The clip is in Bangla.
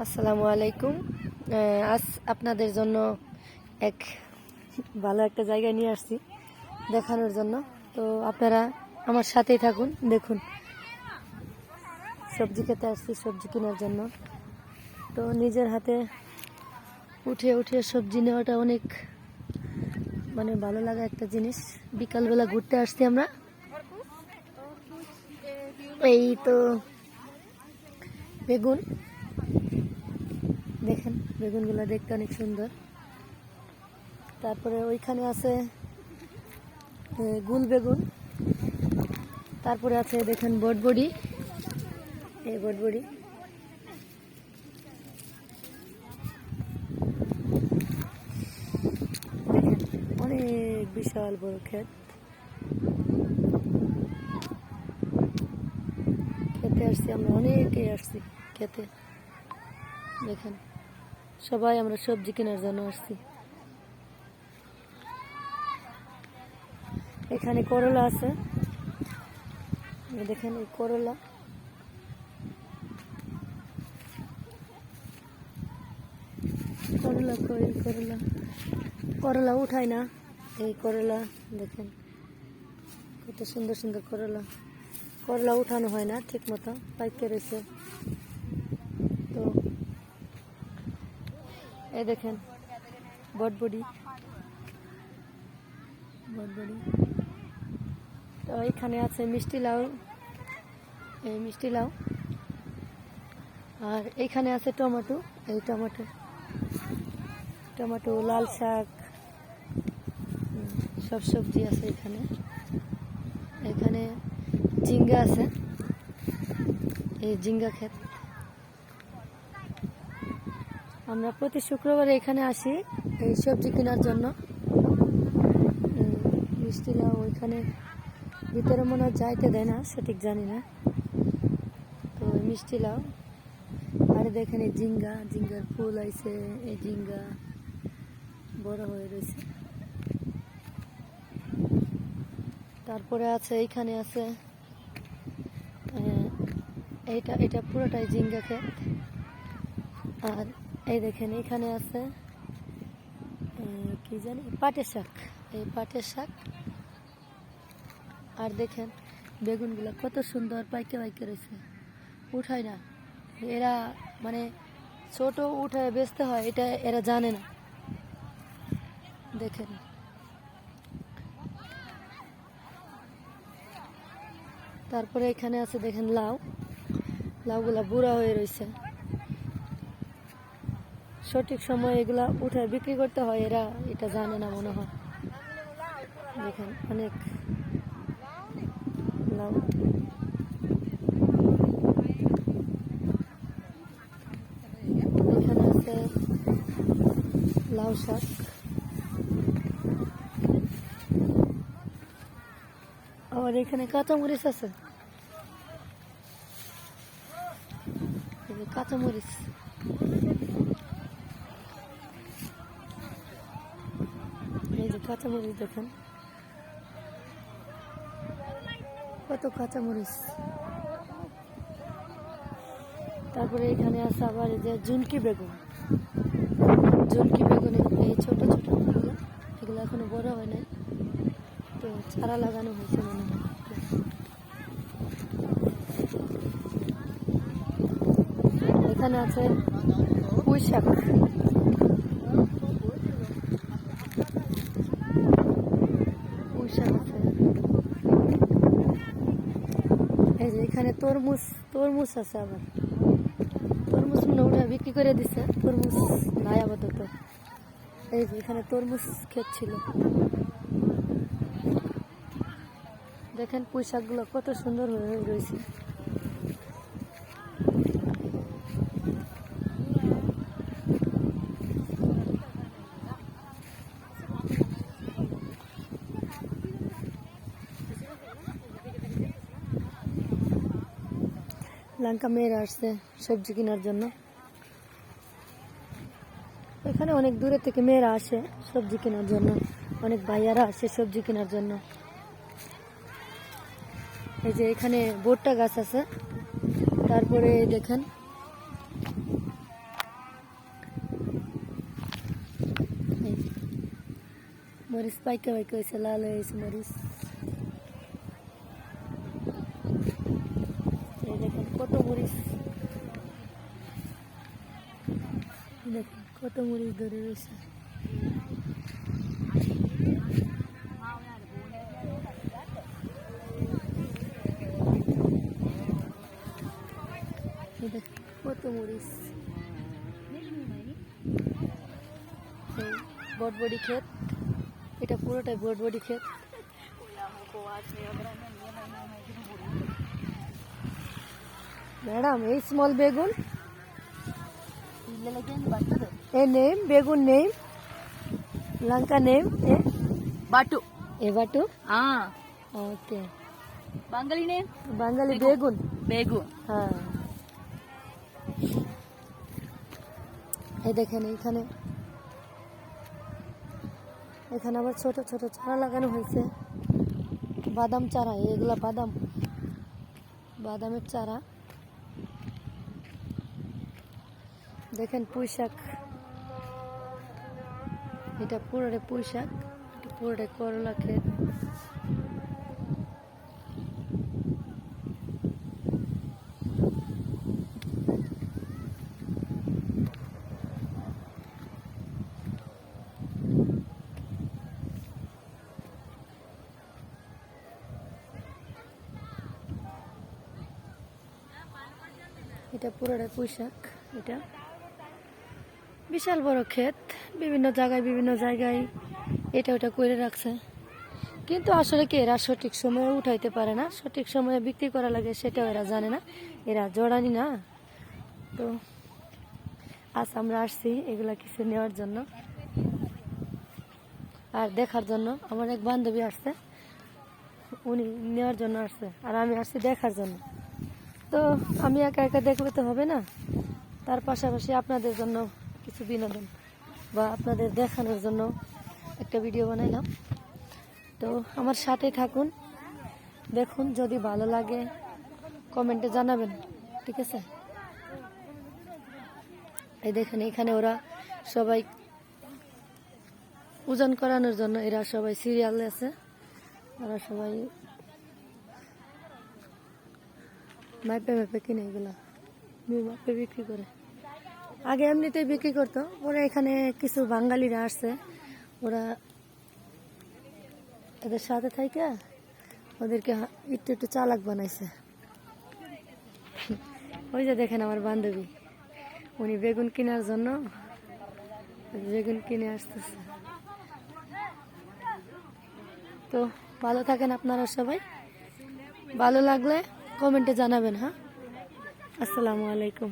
আসসালামু আলাইকুম। আজ আপনাদের জন্য এক ভালো একটা জায়গায় নিয়ে আসছি দেখানোর জন্য। তো আপনারা আমার সাথেই থাকুন, দেখুন। সবজি খেতে আসছি, সবজি কেনার জন্য। তো নিজের হাতে উঠিয়ে উঠিয়ে সবজি নেওয়াটা অনেক ভালো লাগা একটা জিনিস। বিকালবেলা ঘুরতে আসছি আমরা। এই তো বেগুন দেখেন, বেগুনগুলো দেখতে অনেক সুন্দর। তারপরে ওইখানে আছে গুল বেগুন। তারপরে আছে দেখেন বটবড়ি, এই বটবড়ি। দেখেন অনেক বিশাল বড় ক্ষেত। খেতে আসছি আমরা, অনেকেই আসছি খেতে। দেখেন সবাই আমরা সবজি কেনার জন্য আসছি। এখানে করলা আছে, দেখেন এই করলা। করলা কই, করলা করলা উঠায় না। এই করলা দেখেন কত সুন্দর সুন্দর করলা। করলা উঠানো হয় না ঠিক মতো, পাইকে রয়েছে। তো এই দেখেন বটবড়ি, বটবড়ি। তো এখানে আছে মিষ্টি লাউ, এই মিষ্টি লাউ। আর এইখানে আছে টমেটো, এই টমেটো, টমেটো, লাল শাক, সব সবজি আছে এখানে। এখানে ঝিঙ্গা আছে, এই ঝিঙ্গা ক্ষেত। আমরা প্রতি শুক্রবারে এখানে আসি এই সবজি কেনার জন্য। মিষ্টি লাউ ওইখানে ভিতরে মনে হয় যাইতে দেয় না, সঠিক জানি না। তো মিষ্টি লাউ। আর দেখেন এই ঝিঙ্গা, ঝিঙ্গার ফুল আইছে, এই ঝিঙ্গা বড় হয়ে রয়েছে। তারপরে আছে এইখানে আছে এইটা, এটা পুরোটাই ঝিঙ্গা ক্ষেত। আর এই দেখেন এখানে আছে কি জানি পাটের শাক, এই পাটের শাক। আর দেখেন বেগুনগুলো কত সুন্দর পাইকে পাইকে রয়েছে, উঠায় না এরা। ছোট উঠায় বেচতে হয়, এটা এরা জানে না। দেখেন তারপরে এখানে আছে দেখেন লাউ, লাউগুলা বুড়া হয়ে রয়েছে। সঠিক সময় এগুলা উঠে বিক্রি করতে হয়, এরা এটা জানে না মনে হয়। দেখেন অনেক লাউ। এখানে আছে লাউ শাক। আবার এখানে কাঁচামরিচ আছে, কাঁচামরিচ। এই যে কাঁচামরিচ দেখেন কত কাঁচামরিচ। তারপরে এখানে আছে আবার এই যে জুনকি বেগুন, জুনকি বেগুন। এই ছোট ছোট এগুলো, এগুলো এখনো বড় হয় নাই, তো চারা লাগানো হয়েছে মনে হয়। এখানে আছে পুঁই শাক, পুঁই শাক আছে। এই যে এখানে তরমুজ, তরমুজ আছে আবার। তরমুজ মনে উঠে বিক্রি করে দিচ্ছে, তরমুজ নাই আপাতত। এই যে এখানে তরমুজ ক্ষেত ছিল। দেখেন পুঁই শাকগুলো কত সুন্দর হয়ে রয়েছে। লঙ্কা মেয়েরা আসছে সবজি কেনার জন্য। এখানে অনেক দূরে থেকে মেয়েরা আসে সবজি কেনার জন্য, অনেক ভাইয়ারা আসে সবজি কেনার জন্য। এই যে এখানে ভুট্টা গাছ আছে। তারপরে দেখেন মরিচ পাইকা পাইকা হয়েছে, লাল হয়ে গেছে মরিচ। এই দেখেন কত মরিচ, দেখেন কত মরিচ ধরে রয়েছে। এই দেখেন কত মরিচ। বটবডি ক্ষেত, এটা পুরোটাই বটবডি ক্ষেত। ম্যাডাম এই স্মল বেগুন এ নেম, বেগুন নেম, লঙ্কা নেম এ বাটু এ বাটু। ওকে, ওকে, বাঙালি নেম বাঙালি বেগুন। বেগুন। হ্যাঁ, এই দেখেন এখানে এখানে আবার ছোট ছোট চারা লাগানো হয়েছে, বাদাম চারা। এগুলা বাদাম, বাদামের চারা। দেখেন পুঁই শাক, এটা পুরোটাই পুঁই শাক, এটা পুরোটাই করলা ক্ষেত। এটা পুরোটাই পুঁই শাক। এটা বিশাল বড় ক্ষেত, বিভিন্ন জায়গায় এটা ওটা করে রাখছে, কিন্তু আসলে কি এরা সঠিক সময়ে উঠাইতে পারে না, সঠিক সময়ে বিক্রি করা লাগে সেটাও এরা জানে না, এরা জড়ানি না। তো আজ আমরা আসছি এগুলা কিছু নেওয়ার জন্য আর দেখার জন্য। আমার এক বান্ধবী আসছে, উনি নেওয়ার জন্য আসছে, আর আমি আসছি দেখার জন্য। তো আমি একা একা দেখলে তো হবে না, তার পাশাপাশি আপনাদের জন্য কিছু বিনোদন বা আপনাদের দেখানোর জন্য একটা ভিডিও বানাইলাম। তো আমার সাথে থাকুন, দেখুন, যদি ভালো লাগে কমেন্টে জানাবেন, ঠিক আছে? এই দেখেন এখানে ওরা সবাই ওজন করানোর জন্য, এরা সবাই সিরিয়ালে আছে, ওরা সবাই মাপে মাপে কিনে, এগুলা মাপে বিক্রি করে। আগে এমনিতেই বিক্রি করতো, ওরা এখানে কিছু বাঙালিরা আসছে, ওরা এদের সাথে থাইকা ওদেরকে একটু একটু চালাক বানাইছে। ওই যে দেখেন আমার বান্ধবী, উনি বেগুন কেনার জন্য বেগুন কিনে আসতেছে। তো ভালো থাকেন আপনারা সবাই, ভালো লাগলে কমেন্টে জানাবেন। হ্যাঁ, আসসালামু আলাইকুম।